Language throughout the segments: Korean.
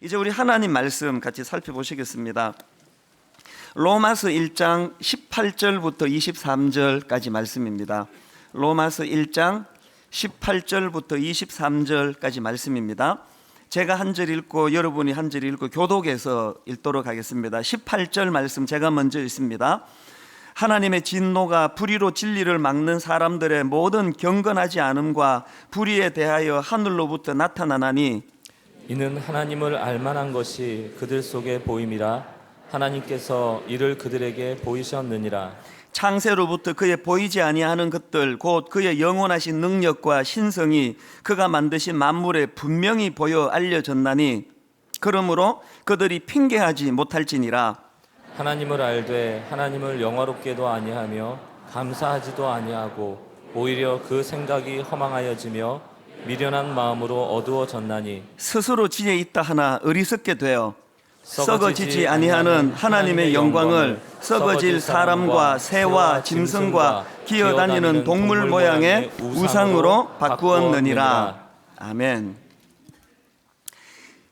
이제 우리 하나님 말씀 같이 살펴보시겠습니다. 로마서 1장 18절부터 23절까지 말씀입니다. 로마서 1장 18절부터 23절까지 말씀입니다. 제가 한 절 읽고 여러분이 한 절 읽고 교독해서 읽도록 하겠습니다. 18절 말씀 제가 먼저 읽습니다. 하나님의 진노가 불의로 진리를 막는 사람들의 모든 경건하지 않음과 불의에 대하여 하늘로부터 나타나나니 이는 하나님을 알만한 것이 그들 속에 보임이라. 하나님께서 이를 그들에게 보이셨느니라. 창세로부터 그의 보이지 아니하는 것들 곧 그의 영원하신 능력과 신성이 그가 만드신 만물에 분명히 보여 알려졌나니 그러므로 그들이 핑계하지 못할지니라. 하나님을 알되 하나님을 영화롭게도 아니하며 감사하지도 아니하고 오히려 그 생각이 허망하여지며 미련한 마음으로 어두워졌나니 스스로 지혜 있다 하나 어리석게 되어 썩어지지 아니하는 하나님의 영광을 썩어질 사람과 새와 짐승과 기어다니는 동물 모양의 우상으로 바꾸었느니라. 아멘.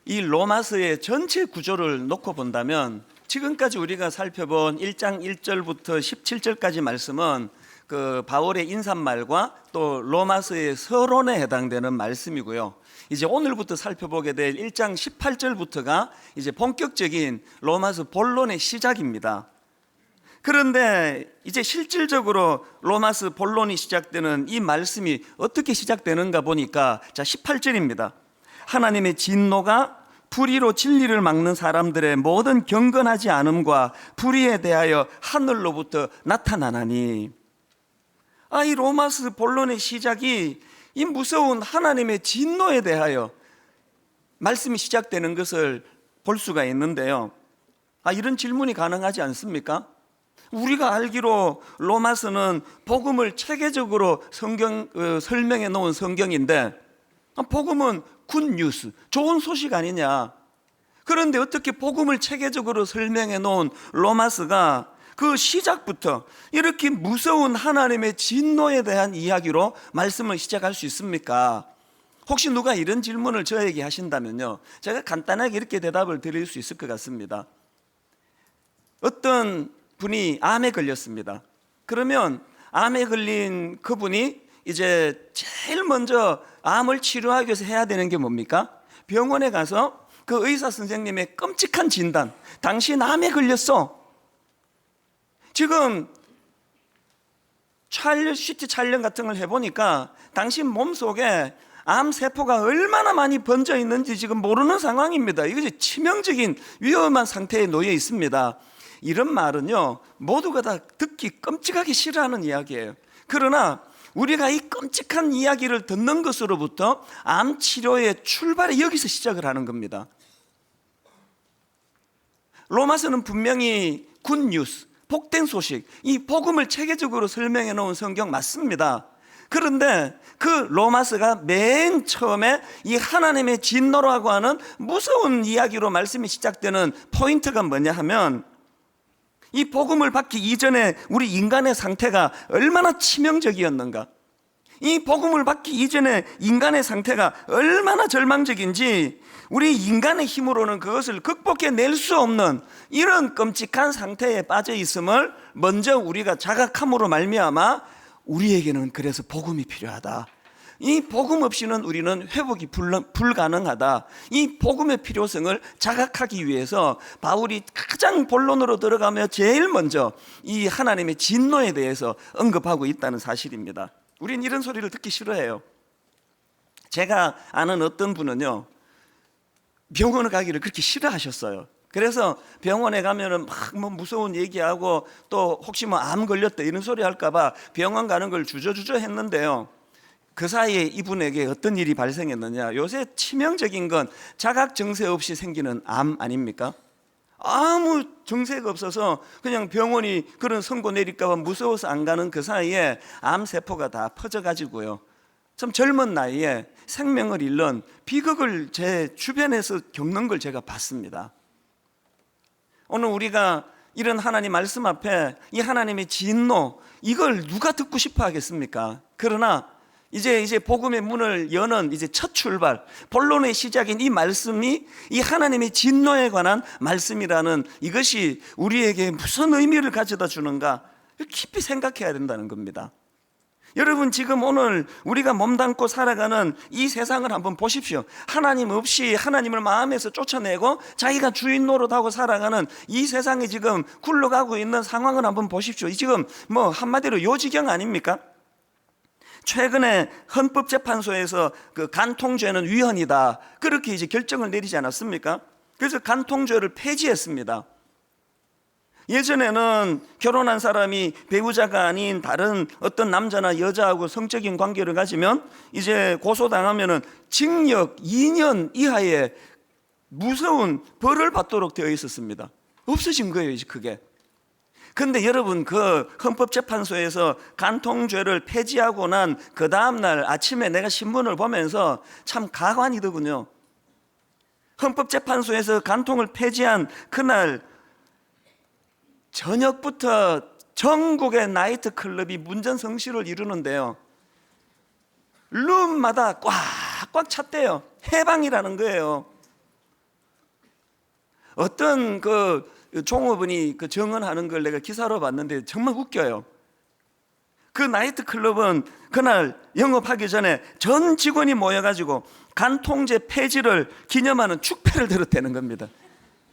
이 로마서의 전체 구조를 놓고 본다면 지금까지 우리가 살펴본 1장 1절부터 17절까지 말씀은 그 바울의 인사말과 또 로마서의 서론에 해당되는 말씀이고요. 이제 오늘부터 살펴보게 될 1장 18절부터가 이제 본격적인 로마서 본론의 시작입니다. 그런데 이제 실질적으로 로마서 본론이 시작되는 이 말씀이 어떻게 시작되는가 보니까 자 18절입니다. 하나님의 진노가 불의로 진리를 막는 사람들의 모든 경건하지 않음과 불의에 대하여 하늘로부터 나타나나니. 이 로마서 본론의 시작이 이 무서운 하나님의 진노에 대하여 말씀이 시작되는 것을 볼 수가 있는데요. 이런 질문이 가능하지 않습니까? 우리가 알기로 로마서는 복음을 체계적으로 설명해 놓은 성경인데 복음은 굿뉴스, 좋은 소식 아니냐. 그런데 어떻게 복음을 체계적으로 설명해 놓은 로마서가 그 시작부터 이렇게 무서운 하나님의 진노에 대한 이야기로 말씀을 시작할 수 있습니까? 혹시 누가 이런 질문을 저에게 하신다면요, 제가 간단하게 이렇게 대답을 드릴 수 있을 것 같습니다. 어떤 분이 암에 걸렸습니다. 그러면 암에 걸린 그분이 이제 제일 먼저 암을 치료하기 위해서 해야 되는 게 뭡니까? 병원에 가서 그 의사 선생님의 끔찍한 진단, 당신 암에 걸렸어. 지금 CT 촬영 같은 걸 해보니까 당신 몸속에 암세포가 얼마나 많이 번져 있는지 지금 모르는 상황입니다. 이것이 치명적인 위험한 상태에 놓여 있습니다. 이런 말은요, 모두가 다 듣기 끔찍하게 싫어하는 이야기예요. 그러나 우리가 이 끔찍한 이야기를 듣는 것으로부터 암 치료의 출발이 여기서 시작을 하는 겁니다. 로마서는 분명히 굿뉴스, 복된 소식, 이 복음을 체계적으로 설명해 놓은 성경 맞습니다. 그런데 그 로마서가 맨 처음에 이 하나님의 진노라고 하는 무서운 이야기로 말씀이 시작되는 포인트가 뭐냐 하면, 이 복음을 받기 이전에 우리 인간의 상태가 얼마나 치명적이었는가, 이 복음을 받기 이전에 인간의 상태가 얼마나 절망적인지 우리 인간의 힘으로는 그것을 극복해낼 수 없는 이런 끔찍한 상태에 빠져 있음을 먼저 우리가 자각함으로 말미암아 우리에게는 그래서 복음이 필요하다. 이 복음 없이는 우리는 회복이 불가능하다. 이 복음의 필요성을 자각하기 위해서 바울이 가장 본론으로 들어가며 제일 먼저 이 하나님의 진노에 대해서 언급하고 있다는 사실입니다. 우린 이런 소리를 듣기 싫어해요. 제가 아는 어떤 분은요, 병원에 가기를 그렇게 싫어하셨어요. 그래서 병원에 가면은 막 무서운 얘기하고 또 혹시 암 걸렸다 이런 소리 할까봐 병원 가는 걸 주저주저 했는데요. 그 사이에 이분에게 어떤 일이 발생했느냐, 요새 치명적인 건 자각 증세 없이 생기는 암 아닙니까? 아무 증세가 없어서 그냥 병원이 그런 선고 내릴까봐 무서워서 안 가는 그 사이에 암세포가 다 퍼져가지고요, 참 젊은 나이에 생명을 잃는 비극을 제 주변에서 겪는 걸 제가 봤습니다. 오늘 우리가 이런 하나님 말씀 앞에 이 하나님의 진노, 이걸 누가 듣고 싶어 하겠습니까? 그러나 이제 복음의 문을 여는 이제 첫 출발, 본론의 시작인 이 말씀이 이 하나님의 진노에 관한 말씀이라는 이것이 우리에게 무슨 의미를 가져다 주는가 깊이 생각해야 된다는 겁니다. 여러분, 지금 오늘 우리가 몸담고 살아가는 이 세상을 한번 보십시오. 하나님 없이 하나님을 마음에서 쫓아내고 자기가 주인 노릇하고 살아가는 이 세상에 지금 굴러가고 있는 상황을 한번 보십시오. 지금 뭐 한마디로 요지경 아닙니까? 최근에 헌법재판소에서 그 간통죄는 위헌이다, 그렇게 이제 결정을 내리지 않았습니까? 그래서 간통죄를 폐지했습니다. 예전에는 결혼한 사람이 배우자가 아닌 다른 어떤 남자나 여자하고 성적인 관계를 가지면 이제 고소당하면은 징역 2년 이하의 무서운 벌을 받도록 되어 있었습니다. 없어진 거예요, 이제 그게. 근데 여러분, 그 헌법재판소에서 간통죄를 폐지하고 난 그 다음날 아침에 내가 신문을 보면서 참 가관이더군요. 헌법재판소에서 간통을 폐지한 그날 저녁부터 전국의 나이트 클럽이 문전성시를 이루는데요, 룸마다 꽉꽉 찼대요. 해방이라는 거예요. 어떤 그 종업원이 그 증언하는 걸 내가 기사로 봤는데 정말 웃겨요. 그 나이트 클럽은 그날 영업하기 전에 전 직원이 모여가지고 간통죄 폐지를 기념하는 축배를 들었다는 겁니다.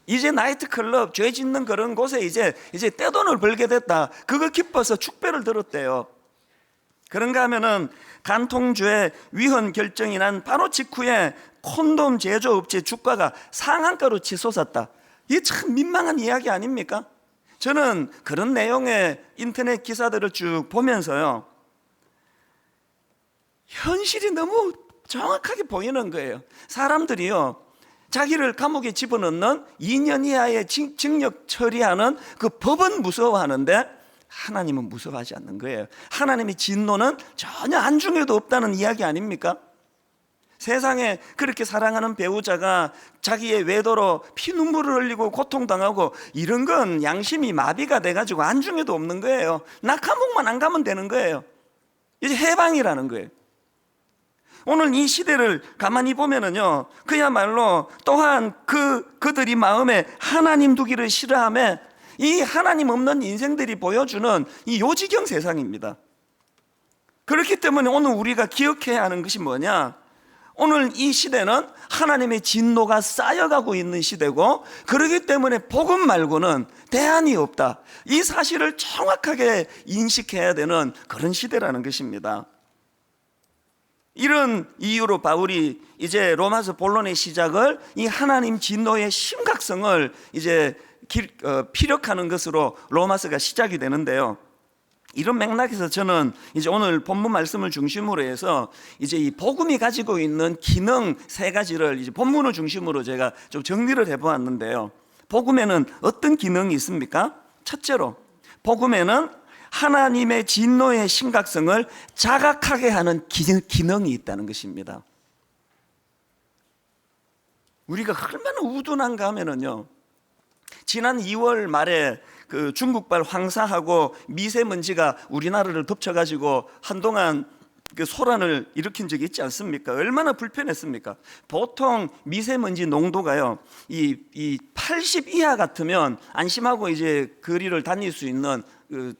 이제 나이트 클럽, 죄 짓는 그런 곳에 이제 떼돈을 벌게 됐다, 그거 기뻐서 축배를 들었대요. 그런가 하면은 간통죄 위헌 결정이 난 바로 직후에 콘돔 제조업체 주가가 상한가로 치솟았다. 이게 참 민망한 이야기 아닙니까? 저는 그런 내용의 인터넷 기사들을 쭉 보면서요, 현실이 너무 정확하게 보이는 거예요. 사람들이요, 자기를 감옥에 집어넣는 2년 이하의 징역 처리하는 그 법은 무서워하는데 하나님은 무서워하지 않는 거예요. 하나님의 진노는 전혀 안중에도 없다는 이야기 아닙니까? 세상에 그렇게 사랑하는 배우자가 자기의 외도로 피눈물을 흘리고 고통당하고 이런 건 양심이 마비가 돼가지고 안중에도 없는 거예요. 나 감옥만 안 가면 되는 거예요. 이제 해방이라는 거예요. 오늘 이 시대를 가만히 보면은요, 그야말로 또한 그들이 마음에 하나님 두기를 싫어하며 이 하나님 없는 인생들이 보여주는 이 요지경 세상입니다. 그렇기 때문에 오늘 우리가 기억해야 하는 것이 뭐냐? 오늘 이 시대는 하나님의 진노가 쌓여가고 있는 시대고, 그렇기 때문에 복음 말고는 대안이 없다, 이 사실을 정확하게 인식해야 되는 그런 시대라는 것입니다. 이런 이유로 바울이 이제 로마서 본론의 시작을 이 하나님 진노의 심각성을 이제 피력하는 것으로 로마서가 시작이 되는데요, 이런 맥락에서 저는 이제 오늘 본문 말씀을 중심으로 해서 이제 이 복음이 가지고 있는 기능 세 가지를 이제 본문을 중심으로 제가 좀 정리를 해보았는데요, 복음에는 어떤 기능이 있습니까? 첫째로, 복음에는 하나님의 진노의 심각성을 자각하게 하는 기능이 있다는 것입니다. 우리가 얼마나 우둔한가 하면은요, 지난 2월 말에 그 중국발 황사하고 미세먼지가 우리나라를 덮쳐가지고 한동안 그 소란을 일으킨 적이 있지 않습니까? 얼마나 불편했습니까? 보통 미세먼지 농도가요, 이 80 이하 같으면 안심하고 이제 거리를 다닐 수 있는 그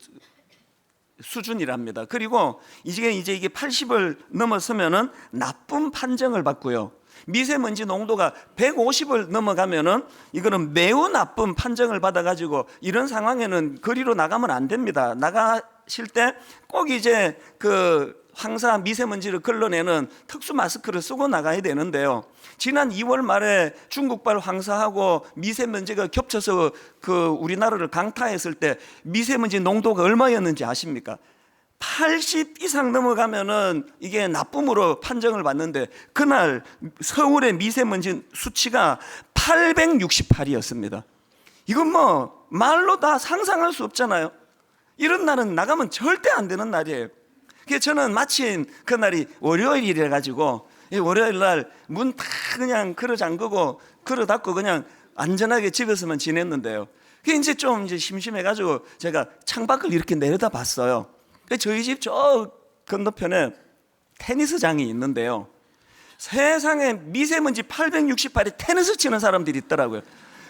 수준이랍니다. 그리고 이게 80을 넘어서면은 나쁜 판정을 받고요, 미세먼지 농도가 150을 넘어가면은 이거는 매우 나쁜 판정을 받아가지고 이런 상황에는 거리로 나가면 안 됩니다. 나가실 때 꼭 이제 그 황사 미세먼지를 걸러내는 특수 마스크를 쓰고 나가야 되는데요, 지난 2월 말에 중국발 황사하고 미세먼지가 겹쳐서 그 우리나라를 강타했을 때 미세먼지 농도가 얼마였는지 아십니까? 80 이상 넘어가면은 이게 나쁨으로 판정을 받는데 그날 서울의 미세먼지 수치가 868이었습니다. 이건 뭐 말로 다 상상할 수 없잖아요. 이런 날은 나가면 절대 안 되는 날이에요. 그래서 저는 마침 그날이 월요일이라 가지고 월요일 날 문 다 그냥 걸어 잠그고 걸어 닫고 그냥 안전하게 집에서만 지냈는데요, 그게 이제 좀 심심해 가지고 제가 창밖을 이렇게 내려다 봤어요. 저희 집 저 건너편에 테니스장이 있는데요, 세상에 미세먼지 868에 테니스 치는 사람들이 있더라고요.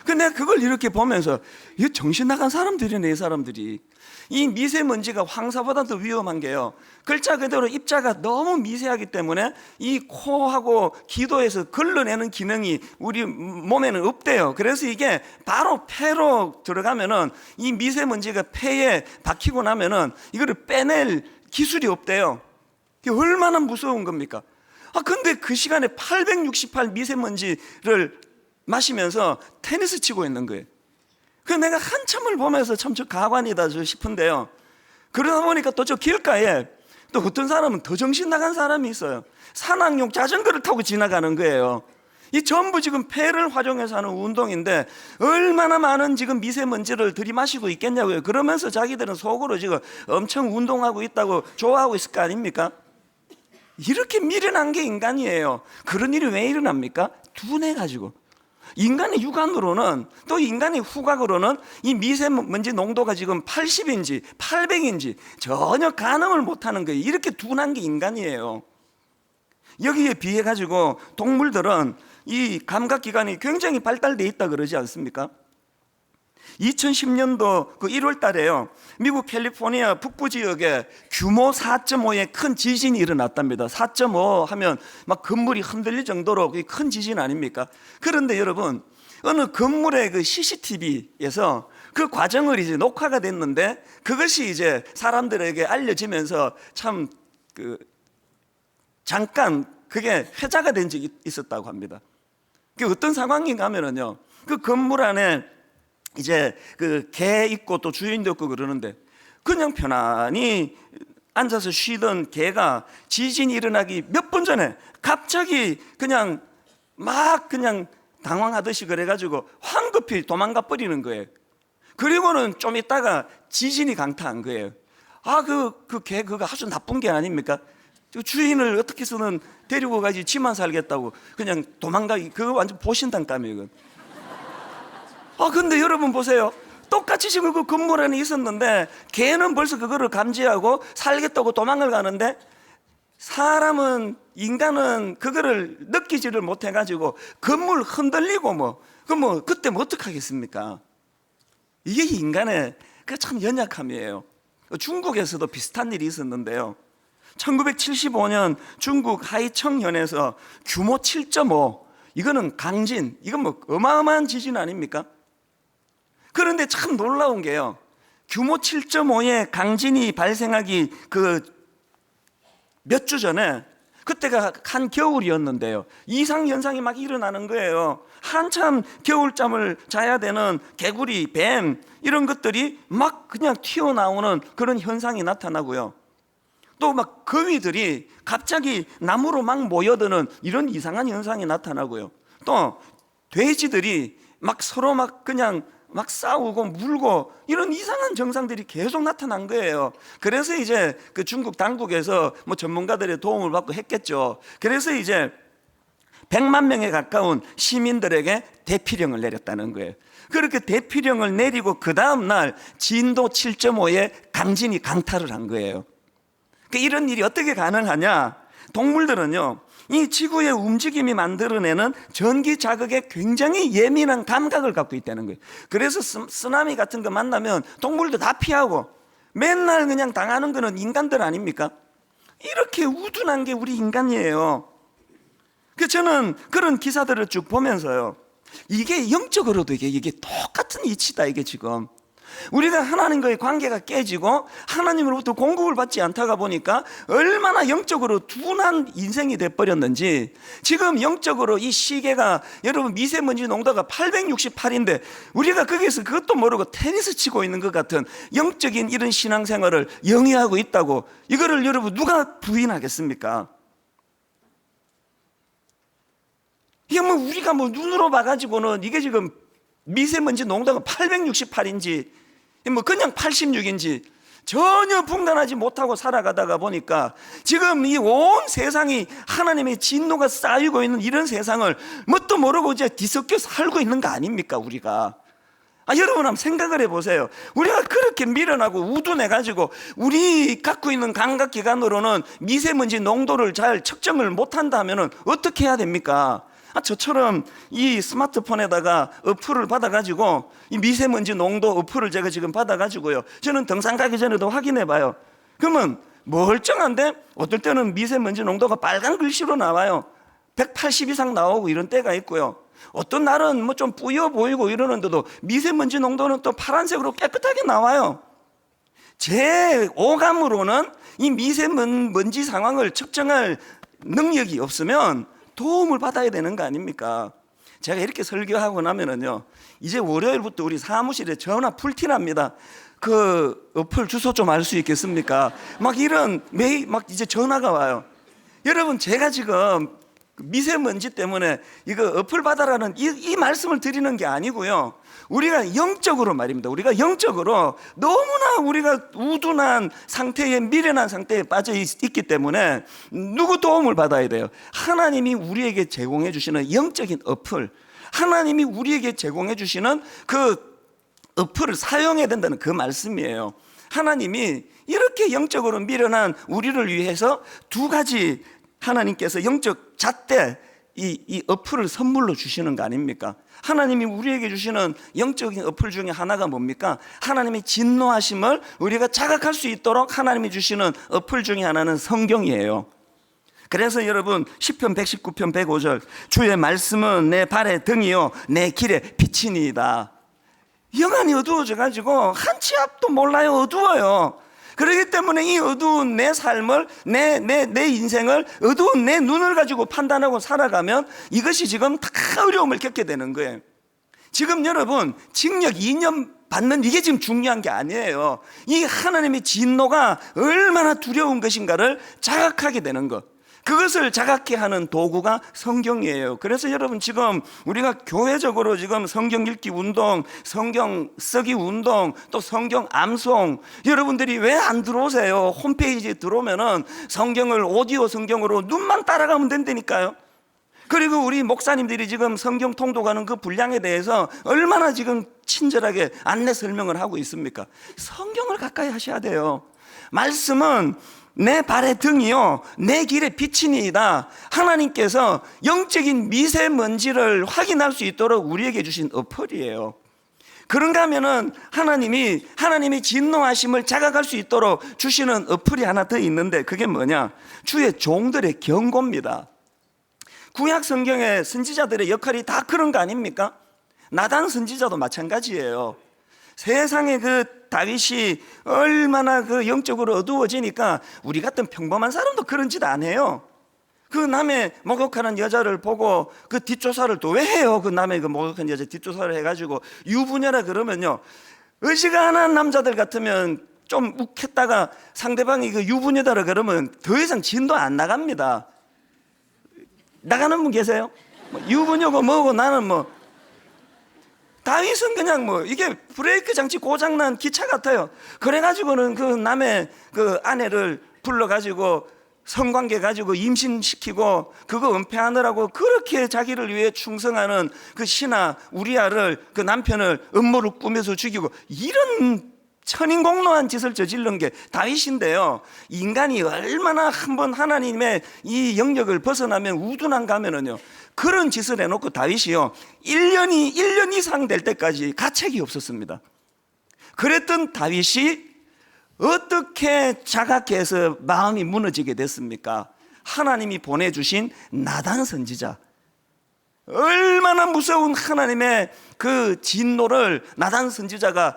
근데 그걸 이렇게 보면서 이 정신 나간 사람들이네, 이 사람들이. 이 미세먼지가 황사보다 더 위험한 게요, 글자 그대로 입자가 너무 미세하기 때문에 이 코하고 기도에서 걸러내는 기능이 우리 몸에는 없대요. 그래서 이게 바로 폐로 들어가면은 이 미세먼지가 폐에 박히고 나면은 이거를 빼낼 기술이 없대요. 이게 얼마나 무서운 겁니까? 근데 그 시간에 868 미세먼지를 마시면서 테니스 치고 있는 거예요. 그 내가 한참을 보면서 참 저 가관이다 싶은데요, 그러다 보니까 또 저 길가에 또 어떤 사람은 더 정신 나간 사람이 있어요. 산악용 자전거를 타고 지나가는 거예요. 이 전부 지금 폐를 활용해서 하는 운동인데 얼마나 많은 지금 미세먼지를 들이마시고 있겠냐고요. 그러면서 자기들은 속으로 지금 엄청 운동하고 있다고 좋아하고 있을 거 아닙니까? 이렇게 미련한 게 인간이에요. 그런 일이 왜 일어납니까? 둔해가지고. 인간의 육안으로는, 또 인간의 후각으로는 이 미세먼지 농도가 지금 80인지 800인지 전혀 가늠을 못하는 거예요. 이렇게 둔한 게 인간이에요. 여기에 비해 가지고 동물들은 이 감각기관이 굉장히 발달되어 있다 그러지 않습니까? 2010년도 그 1월 달에요, 미국 캘리포니아 북부 지역에 규모 4.5의 큰 지진이 일어났답니다. 4.5 하면 막 건물이 흔들릴 정도로 큰 지진 아닙니까? 그런데 여러분, 어느 건물의 그 CCTV에서 그 과정을 이제 녹화가 됐는데 그것이 이제 사람들에게 알려지면서 참 잠깐 그게 회자가 된 적이 있었다고 합니다. 그게 어떤 상황인가 하면은요, 그 건물 안에 이제 그 개 있고 또 주인도 있고 그러는데 그냥 편안히 앉아서 쉬던 개가 지진이 일어나기 몇 분 전에 갑자기 그냥 막 그냥 당황하듯이 그래가지고 황급히 도망가 버리는 거예요. 그리고는 좀 있다가 지진이 강타한 거예요. 그 개 그거 아주 나쁜 게 아닙니까? 주인을 어떻게 해서는 데리고 가지, 지만 살겠다고 그냥 도망가기, 그거 완전 보신단감이에요. 근데 여러분 보세요. 똑같이 지금 그 건물 안에 있었는데 개는 벌써 그거를 감지하고 살겠다고 도망을 가는데 사람은, 인간은 그거를 느끼지를 못해가지고 건물 흔들리고 그때 어떻게 하겠습니까? 이게 인간의 그 참 연약함이에요. 중국에서도 비슷한 일이 있었는데요, 1975년 중국 하이청현에서 규모 7.5, 이거는 강진, 이건 어마어마한 지진 아닙니까? 그런데 참 놀라운 게요, 규모 7.5의 강진이 발생하기 몇 주 전에, 그때가 한겨울이었는데요, 이상현상이 막 일어나는 거예요. 한참 겨울잠을 자야 되는 개구리, 뱀 이런 것들이 막 그냥 튀어나오는 그런 현상이 나타나고요, 또 막 거위들이 갑자기 나무로 막 모여드는 이런 이상한 현상이 나타나고요, 또 돼지들이 막 서로 막 그냥 막 싸우고 물고 이런 이상한 증상들이 계속 나타난 거예요. 그래서 이제 그 중국 당국에서 전문가들의 도움을 받고 했겠죠. 그래서 이제 100만 명에 가까운 시민들에게 대피령을 내렸다는 거예요. 그렇게 대피령을 내리고 그 다음 날 진도 7.5의 강진이 강타를 한 거예요. 이런 일이 어떻게 가능하냐? 동물들은요, 이 지구의 움직임이 만들어내는 전기 자극에 굉장히 예민한 감각을 갖고 있다는 거예요. 그래서 쓰나미 같은 거 만나면 동물도 다 피하고 맨날 그냥 당하는 거는 인간들 아닙니까? 이렇게 우둔한 게 우리 인간이에요. 그래서 저는 그런 기사들을 쭉 보면서요, 이게 영적으로도 이게 똑같은 이치다, 이게 지금. 우리가 하나님과의 관계가 깨지고 하나님으로부터 공급을 받지 않다가 보니까 얼마나 영적으로 둔한 인생이 돼버렸는지, 지금 영적으로 이 시계가, 여러분 미세먼지 농도가 868인데 우리가 거기에서 그것도 모르고 테니스 치고 있는 것 같은 영적인 이런 신앙생활을 영위하고 있다고, 이거를 여러분 누가 부인하겠습니까? 이게 우리가 눈으로 봐가지고는 이게 지금 미세먼지 농도가 868인지 그냥 86인지 전혀 분간하지 못하고 살아가다가 보니까 지금 이 온 세상이 하나님의 진노가 쌓이고 있는 이런 세상을 뭣도 모르고 이제 뒤섞여 살고 있는 거 아닙니까, 우리가? 여러분 한번 생각을 해보세요. 우리가 그렇게 밀어나고 우둔해가지고 우리 갖고 있는 감각기관으로는 미세먼지 농도를 잘 측정을 못한다면 어떻게 해야 됩니까? 저처럼 이 스마트폰에다가 어플을 받아가지고 이 미세먼지 농도 어플을 제가 지금 받아가지고요, 저는 등산 가기 전에도 확인해봐요. 그러면 멀쩡한데 어떨 때는 미세먼지 농도가 빨간 글씨로 나와요. 180 이상 나오고 이런 때가 있고요. 어떤 날은 뭐 좀 뿌여 보이고 이러는데도 미세먼지 농도는 또 파란색으로 깨끗하게 나와요. 제 오감으로는 이 미세먼지 상황을 측정할 능력이 없으면 도움을 받아야 되는 거 아닙니까? 제가 이렇게 설교하고 나면은요, 이제 월요일부터 우리 사무실에 전화 풀티납니다. 그 어플 주소 좀 알 수 있겠습니까? 막 이런 메일 막 이제 전화가 와요. 여러분, 제가 지금 미세먼지 때문에 이거 어플 받아라는 이 말씀을 드리는 게 아니고요, 우리가 영적으로 말입니다. 우리가 영적으로 너무나 우리가 우둔한 상태에, 미련한 상태에 빠져 있기 때문에 누구 도움을 받아야 돼요? 하나님이 우리에게 제공해 주시는 영적인 어플, 하나님이 우리에게 제공해 주시는 그 어플을 사용해야 된다는 그 말씀이에요. 하나님이 이렇게 영적으로 미련한 우리를 위해서 두 가지 하나님께서 영적 잣대 이 어플을 선물로 주시는 거 아닙니까? 하나님이 우리에게 주시는 영적인 어플 중에 하나가 뭡니까? 하나님의 진노하심을 우리가 자각할 수 있도록 하나님이 주시는 어플 중에 하나는 성경이에요. 그래서 여러분, 시편 119편 105절, 주의 말씀은 내 발의 등이요 내 길의 빛이니이다. 영안이 어두워져 가지고 한 치 앞도 몰라요. 어두워요. 그렇기 때문에 이 어두운 내 삶을, 내 인생을 어두운 내 눈을 가지고 판단하고 살아가면 이것이 지금 다 어려움을 겪게 되는 거예요. 지금 여러분, 징역 2년 받는 이게 지금 중요한 게 아니에요. 이 하나님의 진노가 얼마나 두려운 것인가를 자각하게 되는 것, 그것을 자각케 하는 도구가 성경이에요. 그래서 여러분, 지금 우리가 교회적으로 지금 성경 읽기 운동, 성경 쓰기 운동, 또 성경 암송, 여러분들이 왜 안 들어오세요? 홈페이지에 들어오면은 성경을 오디오 성경으로 눈만 따라가면 된다니까요. 그리고 우리 목사님들이 지금 성경 통독하는 그 분량에 대해서 얼마나 지금 친절하게 안내 설명을 하고 있습니까? 성경을 가까이 하셔야 돼요. 말씀은 내 발의 등이요 내 길의 빛이니이다. 하나님께서 영적인 미세먼지를 확인할 수 있도록 우리에게 주신 어플이에요. 그런가 하면은 하나님이 진노하심을 자각할 수 있도록 주시는 어플이 하나 더 있는데, 그게 뭐냐? 주의 종들의 경고입니다. 구약 성경의 선지자들의 역할이 다 그런 거 아닙니까? 나단 선지자도 마찬가지예요. 세상에 그 다윗이 얼마나 그 영적으로 어두워지니까 우리 같은 평범한 사람도 그런 짓 안 해요. 그 남의 목욕하는 여자를 보고 그 뒷조사를 또 왜 해요? 그 남의 그 목욕하는 여자 뒷조사를 해가지고 유부녀라 그러면요, 어지간한 남자들 같으면 좀 욱했다가 상대방이 그 유부녀다라 그러면 더 이상 진도 안 나갑니다. 나가는 분 계세요? 유부녀고 뭐고 나는 뭐. 다윗은 그냥 이게 브레이크 장치 고장난 기차 같아요. 그래가지고는 그 남의 그 아내를 불러가지고 성관계 가지고 임신시키고 그거 은폐하느라고 그렇게 자기를 위해 충성하는 그 신하 우리아를, 그 남편을 음모를 꾸며서 죽이고, 이런 천인공노한 짓을 저지른 게 다윗인데요. 인간이 얼마나 한번 하나님의 이 영역을 벗어나면 우둔한가 하면은요, 그런 짓을 해놓고 다윗이요 1년 이상 될 때까지 가책이 없었습니다. 그랬던 다윗이 어떻게 자각해서 마음이 무너지게 됐습니까? 하나님이 보내주신 나단 선지자, 얼마나 무서운 하나님의 그 진노를 나단 선지자가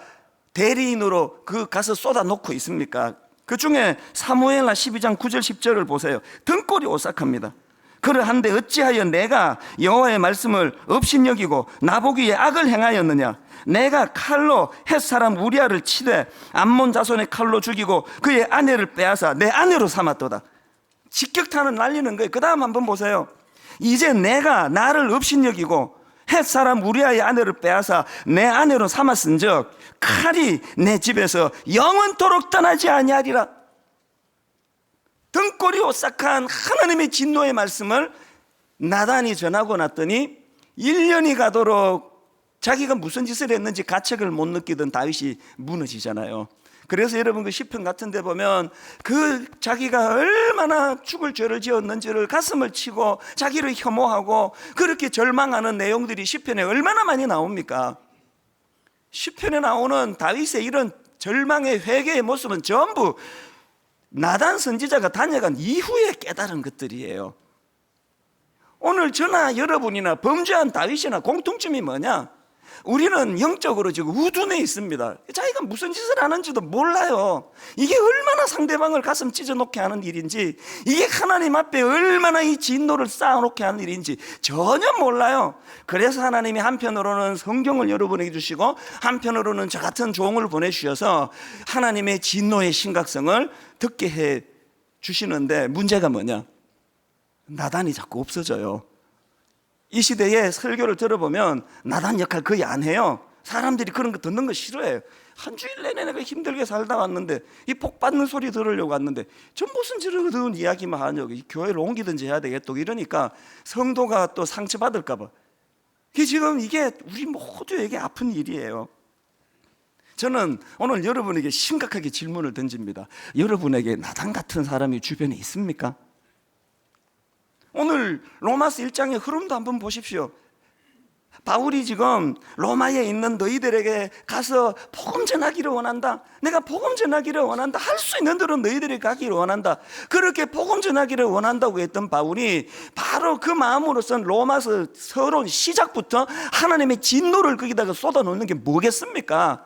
대리인으로 그 가서 쏟아놓고 있습니까? 그 중에 사무엘하 12장 9절 10절을 보세요. 등골이 오싹합니다. 그러한데 어찌하여 내가 여호와의 말씀을 업신여기고 나보기에 악을 행하였느냐? 내가 칼로 헷사람 우리아를 치되 암몬 자손의 칼로 죽이고 그의 아내를 빼앗아 내 아내로 삼았도다. 직격탄을 날리는 거예요. 그 다음 한번 보세요. 이제 내가 나를 업신여기고 헷사람 우리아의 아내를 빼앗아 내 아내로 삼았은즉 칼이 내 집에서 영원토록 떠나지 아니하리라. 등골이 오싹한 하나님의 진노의 말씀을 나단이 전하고 났더니 1년이 가도록 자기가 무슨 짓을 했는지 가책을 못 느끼던 다윗이 무너지잖아요. 그래서 여러분 그 시편 같은 데 보면 그 자기가 얼마나 죽을 죄를 지었는지를 가슴을 치고 자기를 혐오하고 그렇게 절망하는 내용들이 시편에 얼마나 많이 나옵니까? 시편에 나오는 다윗의 이런 절망의 회개의 모습은 전부 나단 선지자가 다녀간 이후에 깨달은 것들이에요. 오늘 저나 여러분이나 범죄한 다윗이나 공통점이 뭐냐? 우리는 영적으로 지금 우둔해 있습니다. 자기가 무슨 짓을 하는지도 몰라요. 이게 얼마나 상대방을 가슴 찢어놓게 하는 일인지, 이게 하나님 앞에 얼마나 이 진노를 쌓아놓게 하는 일인지 전혀 몰라요. 그래서 하나님이 한편으로는 성경을 여러분에게 주시고 한편으로는 저 같은 종을 보내주셔서 하나님의 진노의 심각성을 듣게 해 주시는데, 문제가 뭐냐? 나단이 자꾸 없어져요. 이 시대에 설교를 들어보면 나단 역할 거의 안 해요. 사람들이 그런 거 듣는 거 싫어해요. 한 주일 내내 내가 힘들게 살다 왔는데 이 복 받는 소리 들으려고 왔는데 저 무슨 저런 이야기만 하냐고, 이 교회를 옮기든지 해야 되겠다 이러니까 성도가 또 상처받을까 봐. 지금 이게 우리 모두에게 아픈 일이에요. 저는 오늘 여러분에게 심각하게 질문을 던집니다. 여러분에게 나단 같은 사람이 주변에 있습니까? 오늘 로마서 1장의 흐름도 한번 보십시오. 바울이 지금 로마에 있는 너희들에게 가서 복음 전하기를 원한다. 내가 복음 전하기를 원한다. 할 수 있는 대로 너희들이 가기를 원한다. 그렇게 복음 전하기를 원한다고 했던 바울이 바로 그 마음으로선 로마서 서론 시작부터 하나님의 진노를 거기다가 쏟아놓는 게 뭐겠습니까?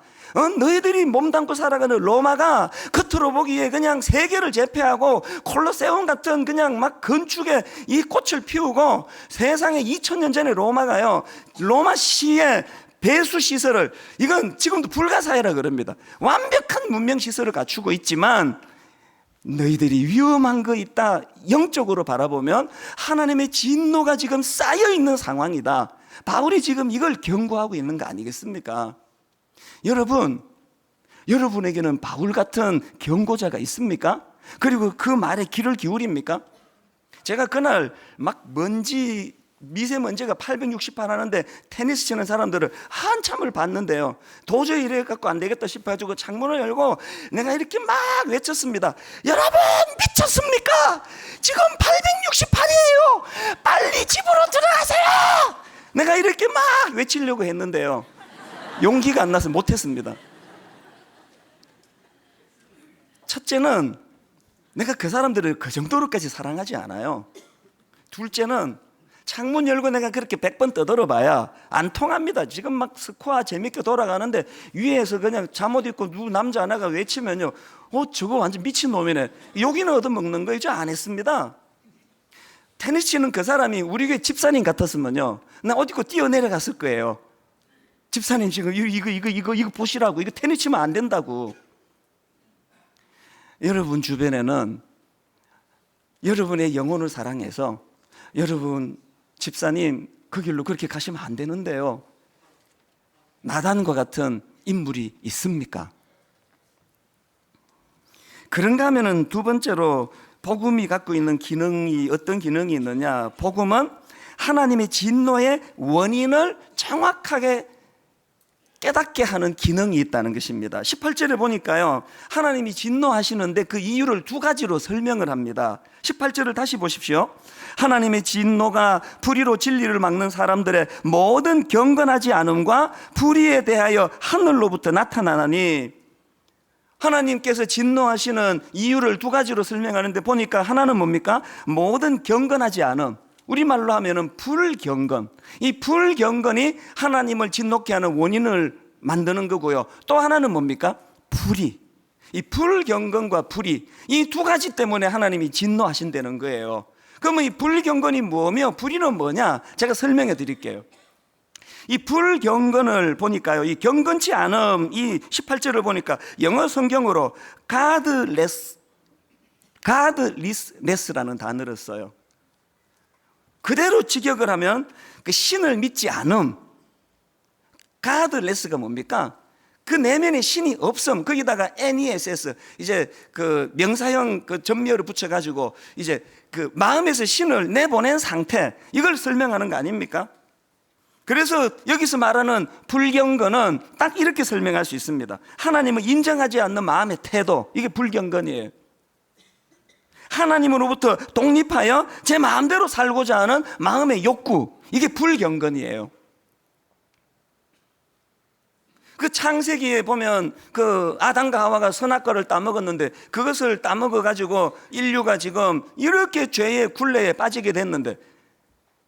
너희들이 몸담고 살아가는 로마가 겉으로 보기에 그냥 세계를 제패하고 콜로세움 같은 그냥 막 건축에 이 꽃을 피우고, 세상에 2000년 전에 로마가요, 로마 시의 배수 시설을, 이건 지금도 불가사의라 그럽니다. 완벽한 문명 시설을 갖추고 있지만 너희들이 위험한 거 있다, 영적으로 바라보면 하나님의 진노가 지금 쌓여 있는 상황이다. 바울이 지금 이걸 경고하고 있는 거 아니겠습니까? 여러분, 여러분에게는 바울 같은 경고자가 있습니까? 그리고 그 말에 귀를 기울입니까? 제가 그날 막 미세먼지가 868 하는데 테니스 치는 사람들을 한참을 봤는데요, 도저히 이래 갖고 안 되겠다 싶어가지고 창문을 열고 내가 이렇게 막 외쳤습니다. 여러분, 미쳤습니까? 지금 868이에요. 빨리 집으로 들어가세요. 내가 이렇게 막 외치려고 했는데요, 용기가 안 나서 못했습니다. 첫째는 내가 그 사람들을 그 정도로까지 사랑하지 않아요. 둘째는 창문 열고 내가 그렇게 100번 떠들어봐야 안 통합니다. 지금 막 스코어 재밌게 돌아가는데 위에서 그냥 잠옷 입고 누구 남자 하나가 외치면요, 저거 완전 미친놈이네, 여기는 얻어먹는 거 이제 안 했습니다. 테니스 치는 그 사람이 우리 교회 집사님 같았으면요, 나 어디 고 뛰어내려갔을 거예요. 집사님 지금 이거 보시라고, 이거 테니스 치면 안 된다고. 여러분 주변에는 여러분의 영혼을 사랑해서 여러분 집사님 그 길로 그렇게 가시면 안 되는데요, 나단과 같은 인물이 있습니까? 그런가 하면은 두 번째로 복음이 갖고 있는 기능이 어떤 기능이 있느냐? 복음은 하나님의 진노의 원인을 정확하게 깨닫게 하는 기능이 있다는 것입니다. 18절에 보니까요, 하나님이 진노하시는데 그 이유를 두 가지로 설명을 합니다. 18절을 다시 보십시오. 하나님의 진노가 불의로 진리를 막는 사람들의 모든 경건하지 않음과 불의에 대하여 하늘로부터 나타나나니, 하나님께서 진노하시는 이유를 두 가지로 설명하는데 보니까 하나는 뭡니까? 모든 경건하지 않음, 우리말로 하면은 불경건. 이 불경건이 하나님을 진노케 하는 원인을 만드는 거고요. 또 하나는 뭡니까? 불의. 이 불경건과 불의, 이 두 가지 때문에 하나님이 진노하신다는 거예요. 그러면 이 불경건이 뭐며 불의는 뭐냐? 제가 설명해 드릴게요. 이 불경건을 보니까요, 이 경건치 않음, 이 18절을 보니까 영어 성경으로 godless라는 단어를 써요. 그대로 직역을 하면 그 신을 믿지 않음. godless가 뭡니까? 그 내면에 신이 없음. 거기다가 NESS, 이제 그 명사형 그 전미어를 붙여가지고 이제 그 마음에서 신을 내보낸 상태, 이걸 설명하는 거 아닙니까? 그래서 여기서 말하는 불경건은 딱 이렇게 설명할 수 있습니다. 하나님을 인정하지 않는 마음의 태도, 이게 불경건이에요. 하나님으로부터 독립하여 제 마음대로 살고자 하는 마음의 욕구, 이게 불경건이에요. 그 창세기에 보면 그 아담과 하와가 선악과를 따먹었는데 그것을 따먹어 가지고 인류가 지금 이렇게 죄의 굴레에 빠지게 됐는데,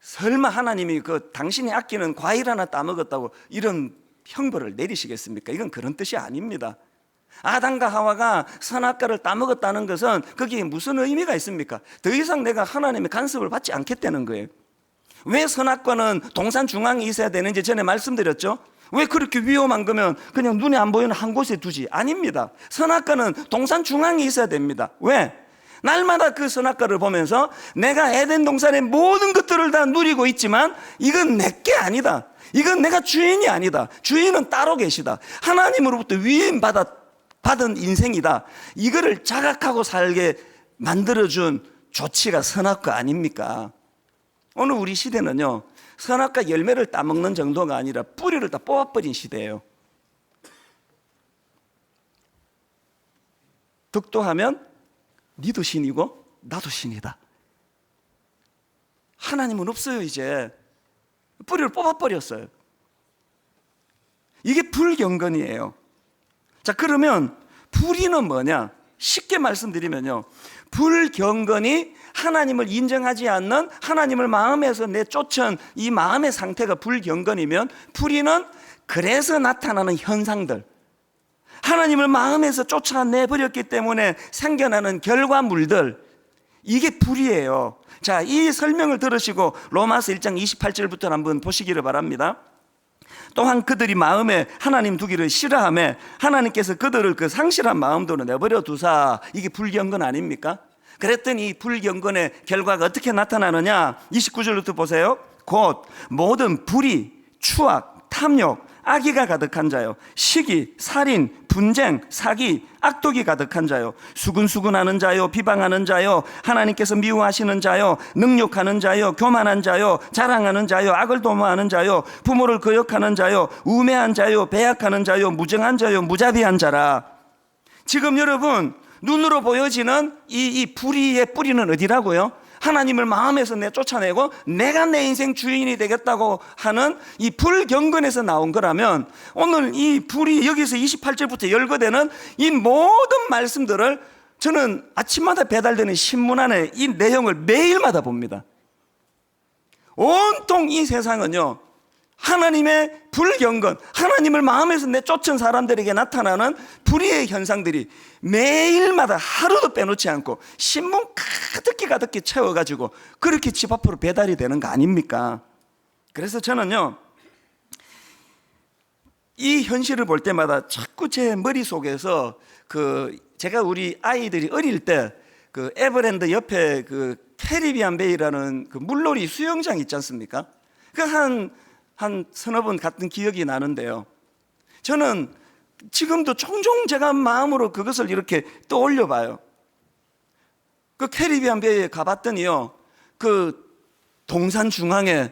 설마 하나님이 그 당신이 아끼는 과일 하나 따먹었다고 이런 형벌을 내리시겠습니까? 이건 그런 뜻이 아닙니다. 아담과 하와가 선악과를 따먹었다는 것은 거기에 무슨 의미가 있습니까? 더 이상 내가 하나님의 간섭을 받지 않겠다는 거예요. 왜 선악과는 동산 중앙에 있어야 되는지 전에 말씀드렸죠. 왜 그렇게 위험한 거면 그냥 눈에 안 보이는 한 곳에 두지? 아닙니다. 선악과는 동산 중앙에 있어야 됩니다. 왜? 날마다 그 선악과를 보면서 내가 에덴 동산의 모든 것들을 다 누리고 있지만 이건 내게 아니다. 이건 내가 주인이 아니다. 주인은 따로 계시다. 하나님으로부터 위임받은 인생이다. 이거를 자각하고 살게 만들어준 조치가 선악과 아닙니까? 오늘 우리 시대는요, 선악과 열매를 따먹는 정도가 아니라 뿌리를 다 뽑아버린 시대예요. 득도하면 니도 신이고 나도 신이다. 하나님은 없어요. 이제 뿌리를 뽑아버렸어요. 이게 불경건이에요. 자, 그러면 불의는 뭐냐? 쉽게 말씀드리면요, 불경건이 하나님을 인정하지 않는, 하나님을 마음에서 내쫓은 이 마음의 상태가 불경건이면, 불의는 그래서 나타나는 현상들, 하나님을 마음에서 쫓아내버렸기 때문에 생겨나는 결과물들, 이게 불의예요. 자, 이 설명을 들으시고 로마서 1장 28절부터 한번 보시기를 바랍니다. 또한 그들이 마음에 하나님 두기를 싫어하며 하나님께서 그들을 그 상실한 마음대로 내버려 두사. 이게 불경건 아닙니까? 그랬더니 이 불경건의 결과가 어떻게 나타나느냐? 29절부터 보세요. 곧 모든 불의, 추악, 탐욕, 악의가 가득한 자요, 시기, 살인, 분쟁, 사기, 악독이 가득한 자요, 수근수근하는 자요, 비방하는 자요, 하나님께서 미워하시는 자요, 능욕하는 자요, 교만한 자요, 자랑하는 자요, 악을 도모하는 자요, 부모를 거역하는 자요, 우매한 자요, 배약하는 자요, 무정한 자요, 무자비한 자라. 지금 여러분, 눈으로 보여지는 이 불의의 뿌리는 어디라고요? 하나님을 마음에서 쫓아내고 내가 내 인생 주인이 되겠다고 하는 이 불경건에서 나온 거라면, 오늘 이 불이 여기서 28절부터 열거되는 이 모든 말씀들을 저는 아침마다 배달되는 신문 안에 이 내용을 매일마다 봅니다. 온통 이 세상은요, 하나님의 불경건, 하나님을 마음에서 내쫓은 사람들에게 나타나는 불의의 현상들이 매일마다 하루도 빼놓지 않고 신문 가득히 채워가지고 그렇게 집 앞으로 배달이 되는 거 아닙니까? 그래서 저는요, 이 현실을 볼 때마다 자꾸 제 머릿속에서 제가 우리 아이들이 어릴 때 그 에버랜드 옆에 그 캐리비안 베이라는 그 물놀이 수영장 있지 않습니까? 그 한 서너 번 갔던 기억이 나는데요, 저는 지금도 종종 제가 마음으로 그것을 이렇게 떠올려 봐요. 그 캐리비안 베이에 가봤더니요, 그 동산 중앙에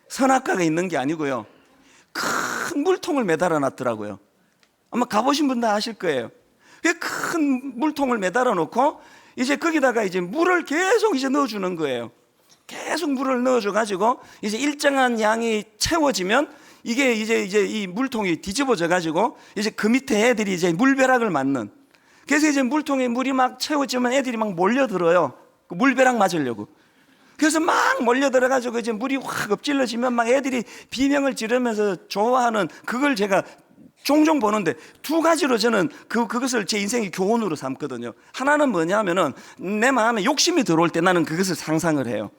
선악과가 있는 게 아니고요, 큰 물통을 매달아 놨더라고요. 아마 가보신 분 다 아실 거예요. 그 큰 물통을 매달아 놓고 이제 거기다가 이제 물을 계속 이제 넣어주는 거예요. 계속 물을 넣어줘 가지고 이제 일정한 양이 채워지면 이게 이제 이 물통이 뒤집어져 가지고 이제 그 밑에 애들이 이제 물벼락을 맞는. 그래서 이제 물통에 물이 막 채워지면 애들이 막 몰려들어요. 그 물벼락 맞으려고. 그래서 막 몰려들어 가지고 이제 물이 확 엎질러지면 막 애들이 비명을 지르면서 좋아하는, 그걸 제가 종종 보는데, 두 가지로 저는 그것을 제 인생의 교훈으로 삼거든요. 하나는 뭐냐면은 내 마음에 욕심이 들어올 때 나는 그것을 상상을 해요.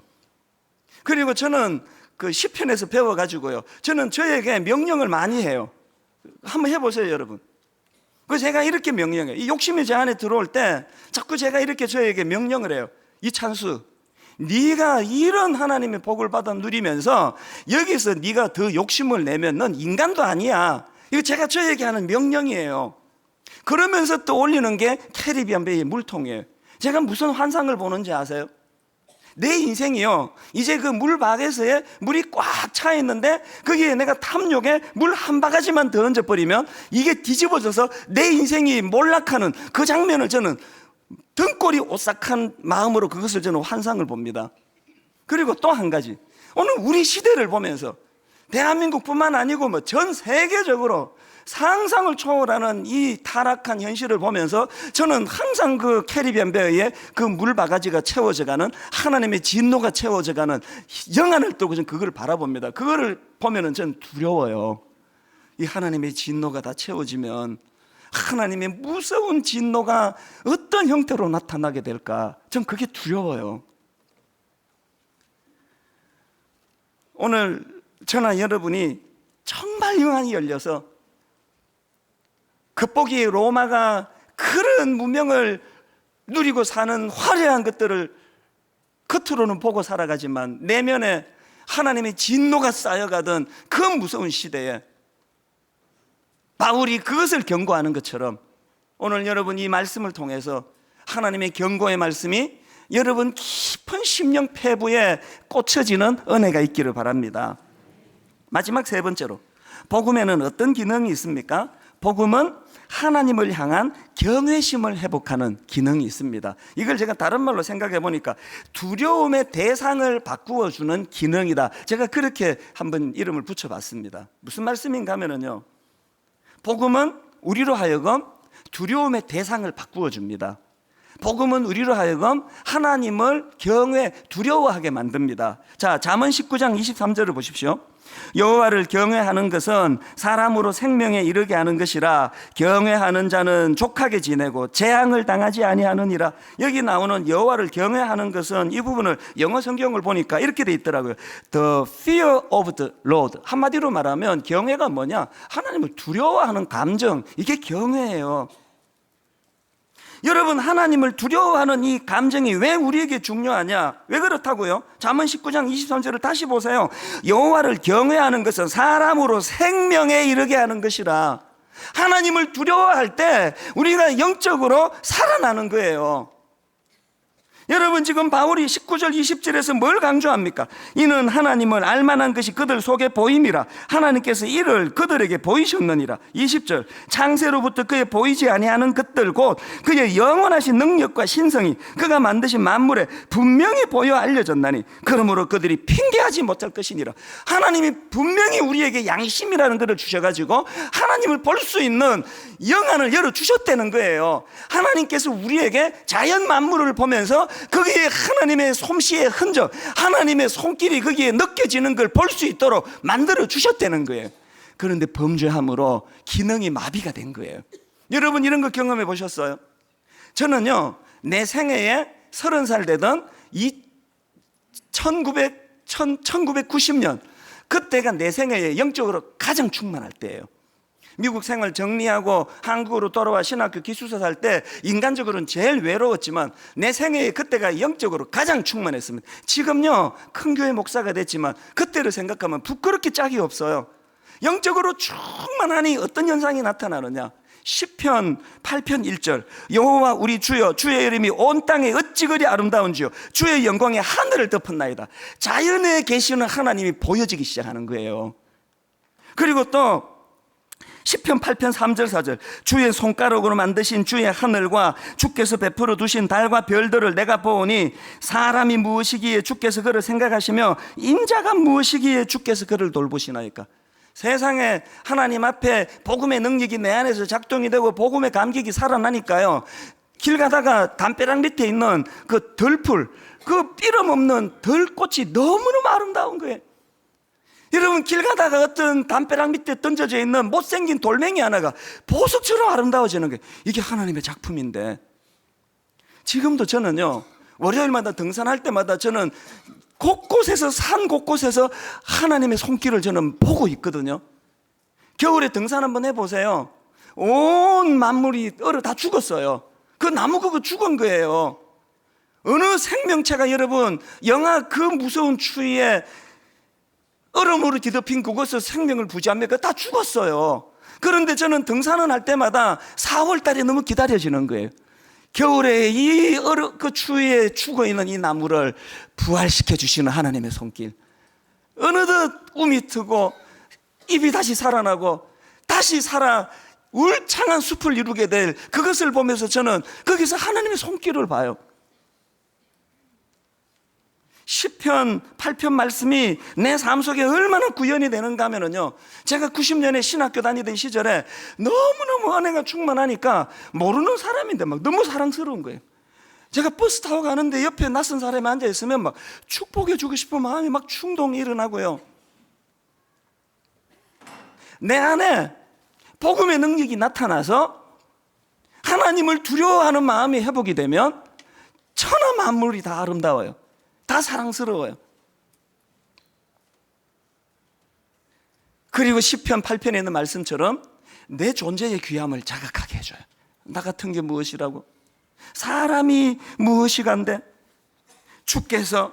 그리고 저는 그 시편에서 배워가지고요, 저는 저에게 명령을 많이 해요. 한번 해보세요, 여러분. 그 제가 이렇게 명령해요. 이 욕심이 제 안에 들어올 때 자꾸 제가 이렇게 저에게 명령을 해요. 이찬수, 네가 이런 하나님의 복을 받아 누리면서 여기서 네가 더 욕심을 내면 넌 인간도 아니야. 이거 제가 저에게 하는 명령이에요. 그러면서 또 올리는 게 캐리비안 베이의 물통이에요. 제가 무슨 환상을 보는지 아세요? 내 인생이요, 이제 그 물바닥에서의 물이 꽉 차 있는데 거기에 내가 탐욕에 물 한 바가지만 더 얹어버리면 이게 뒤집어져서 내 인생이 몰락하는 그 장면을 저는 등골이 오싹한 마음으로 그것을 저는 환상을 봅니다. 그리고 또 한 가지, 오늘 우리 시대를 보면서 대한민국뿐만 아니고 뭐 전 세계적으로 상상을 초월하는 이 타락한 현실을 보면서 저는 항상 그 캐리비안 베어의 그 물바가지가 채워져가는, 하나님의 진노가 채워져가는 영안을 뜨고 저는 그걸 바라봅니다. 그거를 보면은 저는 두려워요. 이 하나님의 진노가 다 채워지면 하나님의 무서운 진노가 어떤 형태로 나타나게 될까, 전 그게 두려워요. 오늘 저나 여러분이 정말 영안이 열려서 겉보기 로마가 그런 문명을 누리고 사는 화려한 것들을 겉으로는 보고 살아가지만 내면에 하나님의 진노가 쌓여가던 그 무서운 시대에 바울이 그것을 경고하는 것처럼 오늘 여러분 이 말씀을 통해서 하나님의 경고의 말씀이 여러분 깊은 심령 폐부에 꽂혀지는 은혜가 있기를 바랍니다. 마지막 세 번째로, 복음에는 어떤 기능이 있습니까? 복음은 하나님을 향한 경외심을 회복하는 기능이 있습니다. 이걸 제가 다른 말로 생각해 보니까 두려움의 대상을 바꾸어 주는 기능이다. 제가 그렇게 한번 이름을 붙여봤습니다. 무슨 말씀인가 하면요, 복음은 우리로 하여금 두려움의 대상을 바꾸어 줍니다. 복음은 우리로 하여금 하나님을 두려워하게 만듭니다. 자, 잠언 19장 23절을 보십시오. 여호와를 경외하는 것은 사람으로 생명에 이르게 하는 것이라 경외하는 자는 족하게 지내고 재앙을 당하지 아니하느니라. 여기 나오는 여호와를 경외하는 것은 이 부분을 영어 성경을 보니까 이렇게 돼 있더라고요. The fear of the Lord. 한마디로 말하면 경외가 뭐냐? 하나님을 두려워하는 감정, 이게 경외예요. 여러분, 하나님을 두려워하는 이 감정이 왜 우리에게 중요하냐? 왜 그렇다고요? 잠언 19장 23절을 다시 보세요. 여호와를 경외하는 것은 사람으로 생명에 이르게 하는 것이라. 하나님을 두려워할 때 우리가 영적으로 살아나는 거예요. 여러분, 지금 바울이 19절 20절에서 뭘 강조합니까? 이는 하나님을 알만한 것이 그들 속에 보임이라. 하나님께서 이를 그들에게 보이셨느니라. 20절, 창세로부터 그에 보이지 아니하는 것들 곧 그의 영원하신 능력과 신성이 그가 만드신 만물에 분명히 보여 알려졌나니 그러므로 그들이 핑계하지 못할 것이니라. 하나님이 분명히 우리에게 양심이라는 것을 주셔가지고 하나님을 볼 수 있는 영안을 열어주셨다는 거예요. 하나님께서 우리에게 자연 만물을 보면서 거기에 하나님의 솜씨의 흔적, 하나님의 손길이 거기에 느껴지는 걸 볼 수 있도록 만들어 주셨다는 거예요. 그런데 범죄함으로 기능이 마비가 된 거예요. 여러분, 이런 거 경험해 보셨어요? 저는요, 내 생애에 30살 되던 1990년, 그때가 내 생애에 영적으로 가장 충만할 때예요. 미국 생활 정리하고 한국으로 돌아와 신학교 기숙사 살 때 인간적으로는 제일 외로웠지만 내 생애에 그때가 영적으로 가장 충만했습니다. 지금요, 큰 교회 목사가 됐지만 그때를 생각하면 부끄럽게 짝이 없어요. 영적으로 충만하니 어떤 현상이 나타나느냐? 시편 8편 1절, 여호와 우리 주여, 주의 이름이 온 땅에 어찌 그리 아름다운지요, 주의 영광이 하늘을 덮었나이다. 자연에 계시는 하나님이 보여지기 시작하는 거예요. 그리고 또 시편 8편 3절 4절, 주의 손가락으로 만드신 주의 하늘과 주께서 베풀어 두신 달과 별들을 내가 보오니 사람이 무엇이기에 주께서 그를 생각하시며 인자가 무엇이기에 주께서 그를 돌보시나이까. 세상에 하나님 앞에 복음의 능력이 내 안에서 작동이 되고 복음의 감격이 살아나니까요, 길 가다가 담벼락 밑에 있는 그 덜풀, 그 삐름 없는 덜꽃이 너무너무 아름다운 거예요. 여러분, 길 가다가 어떤 담벼락 밑에 던져져 있는 못생긴 돌멩이 하나가 보석처럼 아름다워지는 거예요. 이게 하나님의 작품인데, 지금도 저는요, 월요일마다 등산할 때마다 저는 곳곳에서, 산 곳곳에서 하나님의 손길을 저는 보고 있거든요. 겨울에 등산 한번 해보세요. 온 만물이 얼어 다 죽었어요. 그 나무 그거 죽은 거예요. 어느 생명체가 여러분 영하 그 무서운 추위에 얼음으로 뒤덮인 그곳에서 생명을 부지합니까? 다 죽었어요. 그런데 저는 등산을 할 때마다 4월 달에 너무 기다려지는 거예요. 겨울에 그 추위에 죽어 있는 이 나무를 부활시켜 주시는 하나님의 손길. 어느덧 움이 트고 잎이 다시 살아나고 다시 살아 울창한 숲을 이루게 될 그것을 보면서 저는 거기서 하나님의 손길을 봐요. 시편 8편 말씀이 내 삶 속에 얼마나 구현이 되는가 하면요, 제가 90년에 신학교 다니던 시절에 너무너무 은혜가 충만하니까 모르는 사람인데 막 너무 사랑스러운 거예요. 제가 버스 타고 가는데 옆에 낯선 사람이 앉아 있으면 막 축복해 주고 싶은 마음이 막 충동이 일어나고요. 내 안에 복음의 능력이 나타나서 하나님을 두려워하는 마음이 회복이 되면 천하 만물이 다 아름다워요. 다 사랑스러워요. 그리고 시편 8편에 있는 말씀처럼 내 존재의 귀함을 자각하게 해줘요. 나 같은 게 무엇이라고? 사람이 무엇이간데 주께서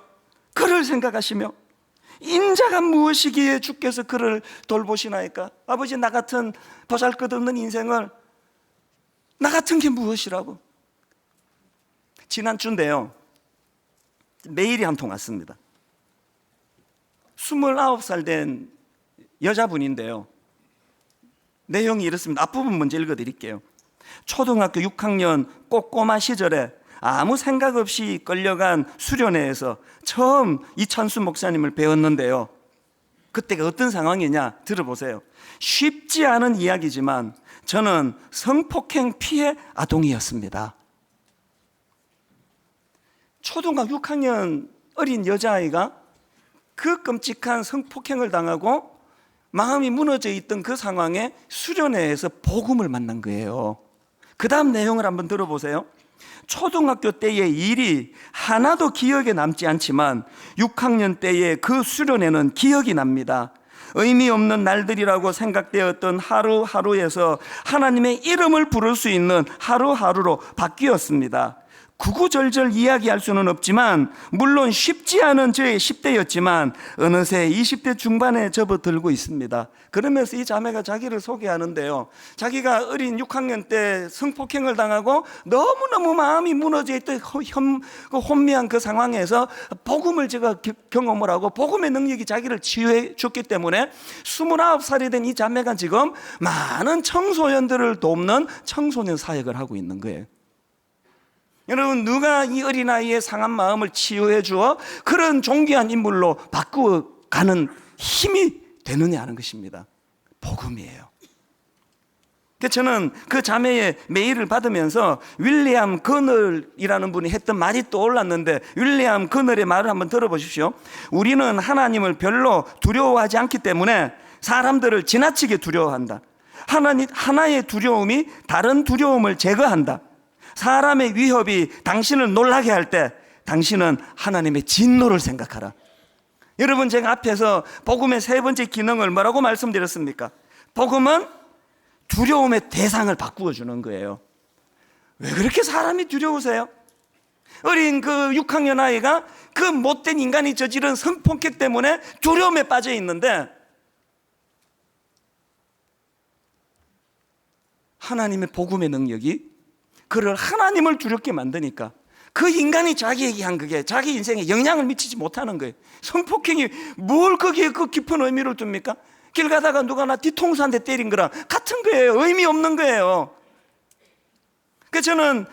그를 생각하시며 인자가 무엇이기에 주께서 그를 돌보시나이까? 아버지, 나 같은 보잘것없는 인생을 나 같은 게 무엇이라고? 지난주인데요, 메일이 한 통 왔습니다. 29살 된 여자분인데요, 내용이 이렇습니다. 앞부분 먼저 읽어드릴게요. 초등학교 6학년 꼬꼬마 시절에 아무 생각 없이 끌려간 수련회에서 처음 이찬수 목사님을 배웠는데요, 그때가 어떤 상황이냐 들어보세요. 쉽지 않은 이야기지만 저는 성폭행 피해 아동이었습니다. 초등학교 6학년 어린 여자아이가 그 끔찍한 성폭행을 당하고 마음이 무너져 있던 그 상황에 수련회에서 복음을 만난 거예요. 그 다음 내용을 한번 들어보세요. 초등학교 때의 일이 하나도 기억에 남지 않지만 6학년 때의 그 수련회는 기억이 납니다. 의미 없는 날들이라고 생각되었던 하루하루에서 하나님의 이름을 부를 수 있는 하루하루로 바뀌었습니다. 구구절절 이야기할 수는 없지만 물론 쉽지 않은 저의 10대였지만 어느새 20대 중반에 접어들고 있습니다. 그러면서 이 자매가 자기를 소개하는데요, 자기가 어린 6학년 때 성폭행을 당하고 너무너무 마음이 무너져 있던 혼미한 그 상황에서 복음을 제가 경험을 하고 복음의 능력이 자기를 치유해 줬기 때문에 29살이 된 이 자매가 지금 많은 청소년들을 돕는 청소년 사역을 하고 있는 거예요. 여러분, 누가 이 어린아이의 상한 마음을 치유해 주어 그런 존귀한 인물로 바꾸어가는 힘이 되느냐 하는 것입니다. 복음이에요. 저는 그 자매의 메일을 받으면서 윌리엄 거널이라는 분이 했던 말이 떠올랐는데, 윌리엄 거널의 말을 한번 들어보십시오. 우리는 하나님을 별로 두려워하지 않기 때문에 사람들을 지나치게 두려워한다. 하나의 두려움이 다른 두려움을 제거한다. 사람의 위협이 당신을 놀라게 할 때 당신은 하나님의 진노를 생각하라. 여러분, 제가 앞에서 복음의 세 번째 기능을 뭐라고 말씀드렸습니까? 복음은 두려움의 대상을 바꾸어 주는 거예요. 왜 그렇게 사람이 두려우세요? 어린 그 6학년 아이가 그 못된 인간이 저지른 성폭행 때문에 두려움에 빠져 있는데 하나님의 복음의 능력이 그를 하나님을 두렵게 만드니까 그 인간이 자기에게 한 그게 자기 인생에 영향을 미치지 못하는 거예요. 성폭행이 뭘 거기에 그 깊은 의미를 둡니까? 길 가다가 누가 나 뒤통수 한 대 때린 거랑 같은 거예요. 의미 없는 거예요. 그래서 저는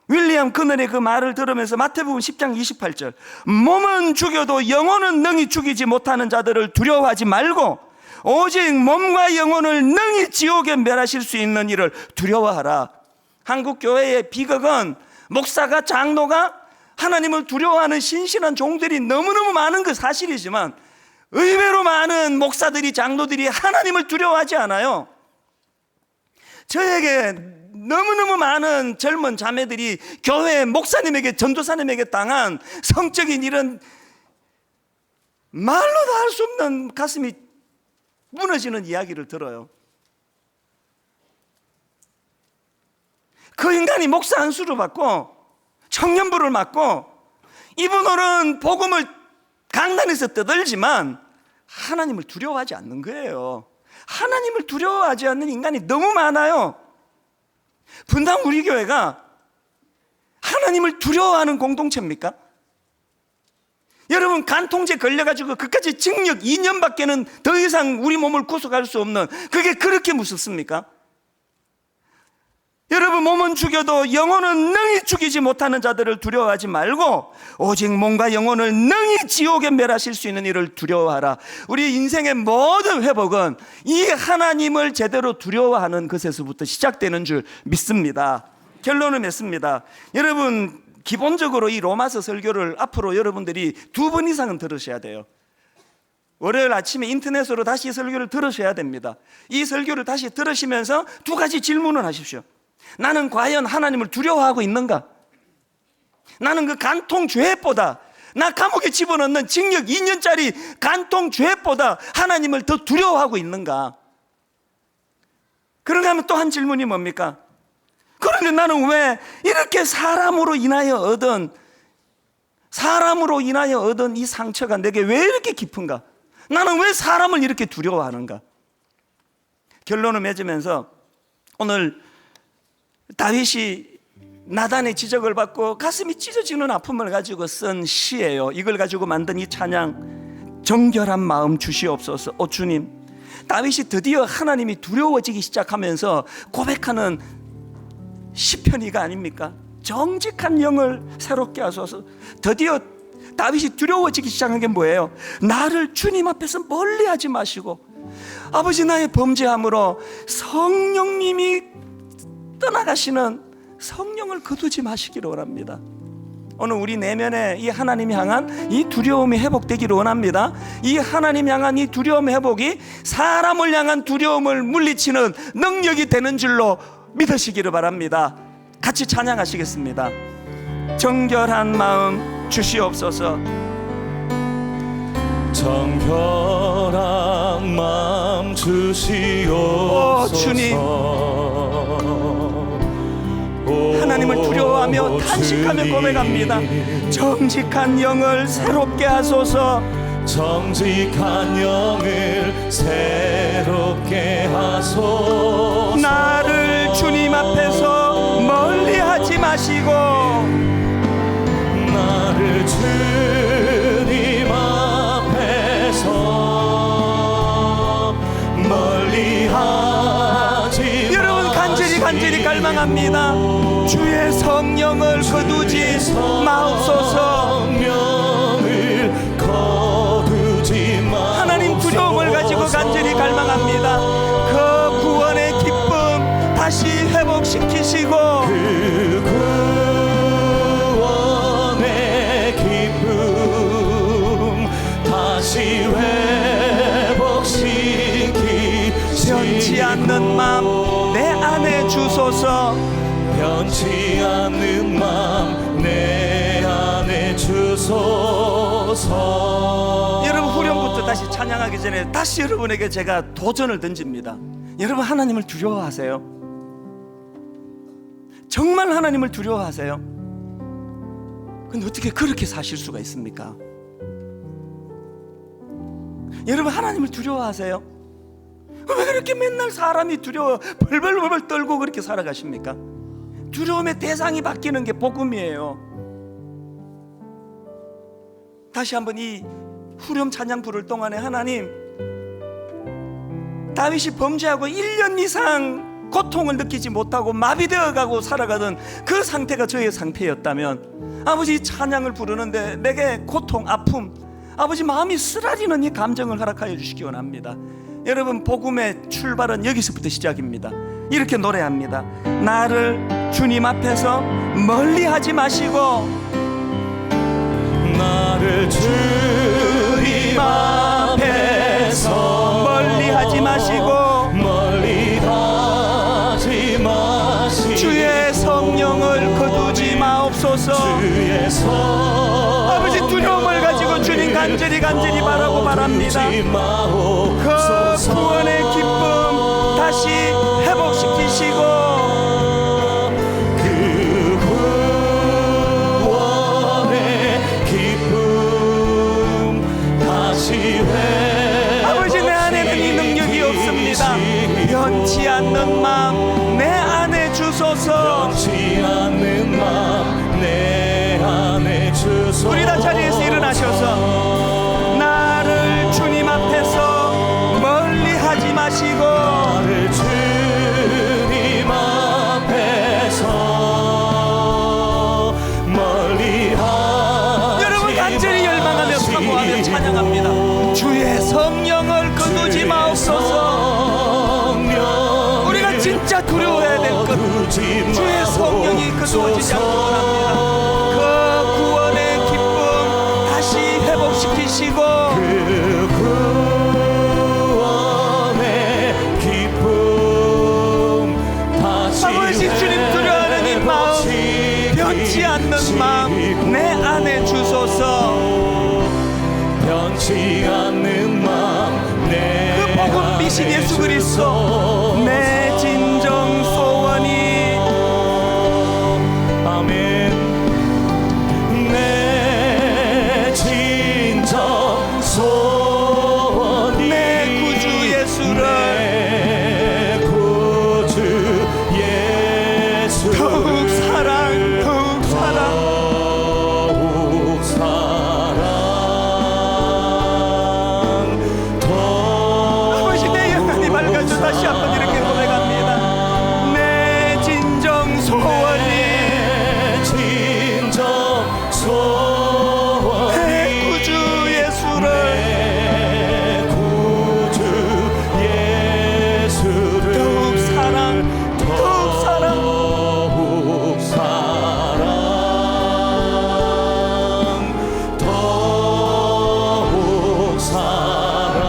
윌리엄 거널의 그 말을 들으면서 마태복음 10장 28절, 몸은 죽여도 영혼은 능히 죽이지 못하는 자들을 두려워하지 말고 오직 몸과 영혼을 능히 지옥에 멸하실 수 있는 이를 두려워하라. 한국 교회의 비극은 목사가, 장로가 하나님을 두려워하는 신실한 종들이 너무너무 많은 그 사실이지만 의외로 많은 목사들이, 장로들이 하나님을 두려워하지 않아요. 저에게 너무너무 많은 젊은 자매들이 교회 목사님에게, 전도사님에게 당한 성적인 이런 말로도 할 수 없는 가슴이 무너지는 이야기를 들어요. 그 인간이 목사 안수를 받고 청년부를 맡고 이분들은 복음을 강단에서 떠들지만 하나님을 두려워하지 않는 거예요. 하나님을 두려워하지 않는 인간이 너무 많아요. 분당 우리 교회가 하나님을 두려워하는 공동체입니까? 여러분, 간통죄 걸려가지고 그까지 징역 2년밖에는 더 이상 우리 몸을 구속할 수 없는, 그게 그렇게 무섭습니까? 여러분, 몸은 죽여도 영혼은 능히 죽이지 못하는 자들을 두려워하지 말고 오직 몸과 영혼을 능히 지옥에 멸하실 수 있는 이를 두려워하라. 우리 인생의 모든 회복은 이 하나님을 제대로 두려워하는 것에서부터 시작되는 줄 믿습니다. 결론을 맺습니다. 여러분, 기본적으로 이 로마서 설교를 앞으로 여러분들이 2번 이상은 들으셔야 돼요. 월요일 아침에 인터넷으로 다시 설교를 들으셔야 됩니다. 이 설교를 다시 들으시면서 2가지 질문을 하십시오. 나는 과연 하나님을 두려워하고 있는가? 나는 그 간통죄보다, 나 감옥에 집어넣는 징역 2년짜리 간통죄보다 하나님을 더 두려워하고 있는가? 그런가 하면 또 한 질문이 뭡니까? 그런데 나는 왜 이렇게 사람으로 인하여 얻은 이 상처가 내게 왜 이렇게 깊은가? 나는 왜 사람을 이렇게 두려워하는가? 결론을 맺으면서 오늘 다윗이 나단의 지적을 받고 가슴이 찢어지는 아픔을 가지고 쓴 시예요. 이걸 가지고 만든 이 찬양, 정결한 마음 주시옵소서. 오 주님, 다윗이 드디어 하나님이 두려워지기 시작하면서 고백하는 시편이가 아닙니까? 정직한 영을 새롭게 하소서. 드디어 다윗이 두려워지기 시작한 게 뭐예요? 나를 주님 앞에서 멀리하지 마시고, 아버지, 나의 범죄함으로 성령님이 떠나가시는 성령을 거두지 마시기를 원합니다. 오늘 우리 내면에 이 하나님 향한 이 두려움이 회복되기를 원합니다. 이 하나님 향한 이 두려움 회복이 사람을 향한 두려움을 물리치는 능력이 되는 줄로 믿으시기를 바랍니다. 같이 찬양하시겠습니다. 정결한 마음 주시옵소서. 정결한 마음 주시옵소서. 주님, 하나님을 두려워하며 탄식하며 고백합니다. 정직한 영을 새롭게 하소서. 정직한 영을 새롭게 하소서. 나를 주님 앞에서 멀리하지 마시고, 나를 주님 앞에서 멀리하지 여러분, 간절히 갈망합니다. 주의 성령을 거두지 마옵소서. 하나님 두려움을 가지고 간절히 갈망합니다. 그 구원의 기쁨 다시 회복시키시고, 그 구원의 기쁨 다시 회복시키시고, 변치 않는 마음 내 안에 주소서. 변치 않는 마음 내 안에 주소서. 여러분, 후렴부터 다시 찬양하기 전에 다시 여러분에게 제가 도전을 던집니다. 여러분, 하나님을 두려워하세요? 정말 하나님을 두려워하세요? 근데 어떻게 그렇게 사실 수가 있습니까? 여러분, 하나님을 두려워하세요? 왜 그렇게 맨날 사람이 두려워 벌벌벌 떨고 그렇게 살아가십니까? 두려움의 대상이 바뀌는 게 복음이에요. 다시 한번 이 후렴 찬양 부를 동안에, 하나님, 다윗이 범죄하고 1년 이상 고통을 느끼지 못하고 마비되어 가고 살아가던 그 상태가 저의 상태였다면, 아버지, 이 찬양을 부르는데 내게 고통, 아픔, 아버지, 마음이 쓰라리는 이 감정을 허락하여 주시기 원합니다. 여러분, 복음의 출발은 여기서부터 시작입니다. 이렇게 노래합니다. 나를 주님 앞에서 멀리하지 마시고, 나를 주님 앞에서 멀리하지 마시고, 멀리하지 마시고, 주의 성령을 거두지 마옵소서. 주의 아버지, 두려움을 가지고 주님 간절히 바라고 바랍니다. 그 구원의 기쁨 다시 회복시키시고, 그 구원의 기쁨 다시 아버지, 내 안에는 이 능력이 없습니다. 변치 않는 마음 내 안에 주소서. 변치 않는 마음 우리 다 자리에서 일어나셔서 나를 주님 앞에서 멀리 하지 마시고 나를 주님 앞에서 멀리 하지 여러분 간절히 열망하며 사모하며 찬양합니다. 주의 성령을 거두지 마옵소서. 우리가 진짜 두려워해야 될 것, 주의 성령이 거두어지지 않도록 합니다. 그 구원의 기쁨 다시 회복시키시고 그 구원의 기쁨 다시 아버지 주님 두려워하는 이 마음, 변치 않는 마음 내 안에 주소서. 변치 않는 마음 내 그 복음 미신 예수 그리스도 내 진정 소원이 아멘. 내 진정 소원이 내 구주 예수를 내 구주 예수를 더욱 사랑 더욱 사랑 더욱 사랑 아버지 내 영혼이 밝아져 다시 한번 이렇게 고백합니다. 내 진정 소원이 진정 소원이 내 구주 예수를 내 구주 예수를 더욱 사랑 더욱 사랑 더욱 사랑 더욱 사랑.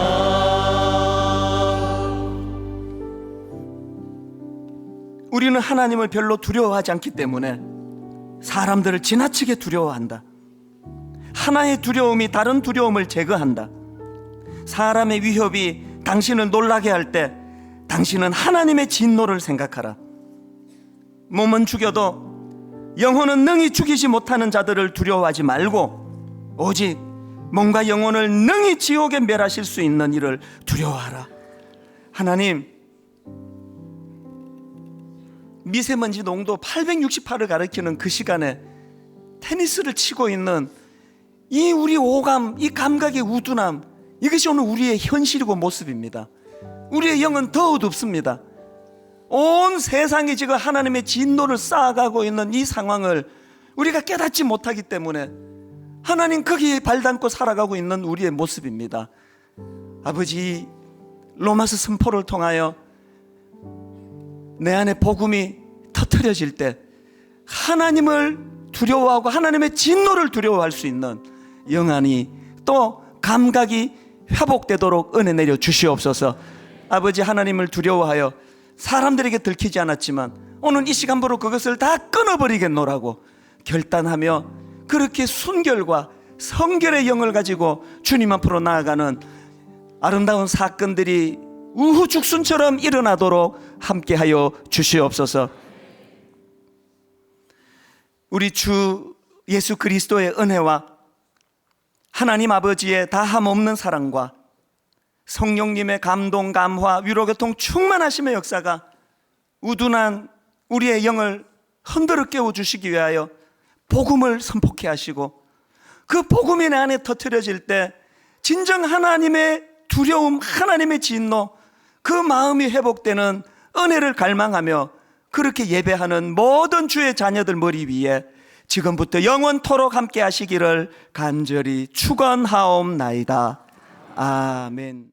우리는 하나님을 별로 두려워하지 않기 때문에 사람들을 지나치게 두려워한다. 하나의 두려움이 다른 두려움을 제거한다. 사람의 위협이 당신을 놀라게 할 때 당신은 하나님의 진노를 생각하라. 몸은 죽여도 영혼은 능히 죽이지 못하는 자들을 두려워하지 말고 오직 몸과 영혼을 능히 지옥에 멸하실 수 있는 이를 두려워하라. 하나님, 미세먼지 농도 868을 가리키는 그 시간에 테니스를 치고 있는 이 우리 오감, 이 감각의 우둔함, 이것이 오늘 우리의 현실이고 모습입니다. 우리의 영은 더 어둡습니다. 온 세상이 지금 하나님의 진노를 쌓아가고 있는 이 상황을 우리가 깨닫지 못하기 때문에 하나님 거기에 발담고 살아가고 있는 우리의 모습입니다. 아버지, 로마서 선포를 통하여 내 안에 복음이 터뜨려질 때 하나님을 두려워하고 하나님의 진노를 두려워할 수 있는 영안이 또 감각이 회복되도록 은혜 내려 주시옵소서. 아버지, 하나님을 두려워하여 사람들에게 들키지 않았지만 오늘 이 시간부로 그것을 다 끊어버리겠노라고 결단하며 그렇게 순결과 성결의 영을 가지고 주님 앞으로 나아가는 아름다운 사건들이 우후죽순처럼 일어나도록 함께하여 주시옵소서. 우리 주 예수 그리스도의 은혜와 하나님 아버지의 다함 없는 사랑과 성령님의 감동, 감화, 위로, 교통 충만하심의 역사가 우둔한 우리의 영을 흔들어 깨워주시기 위하여 복음을 선포케 하시고 그 복음이 내 안에 터뜨려질 때 진정 하나님의 두려움, 하나님의 진노, 그 마음이 회복되는 은혜를 갈망하며 그렇게 예배하는 모든 주의 자녀들 머리 위에 지금부터 영원토록 함께 하시기를 간절히 축원하옵나이다. 아멘.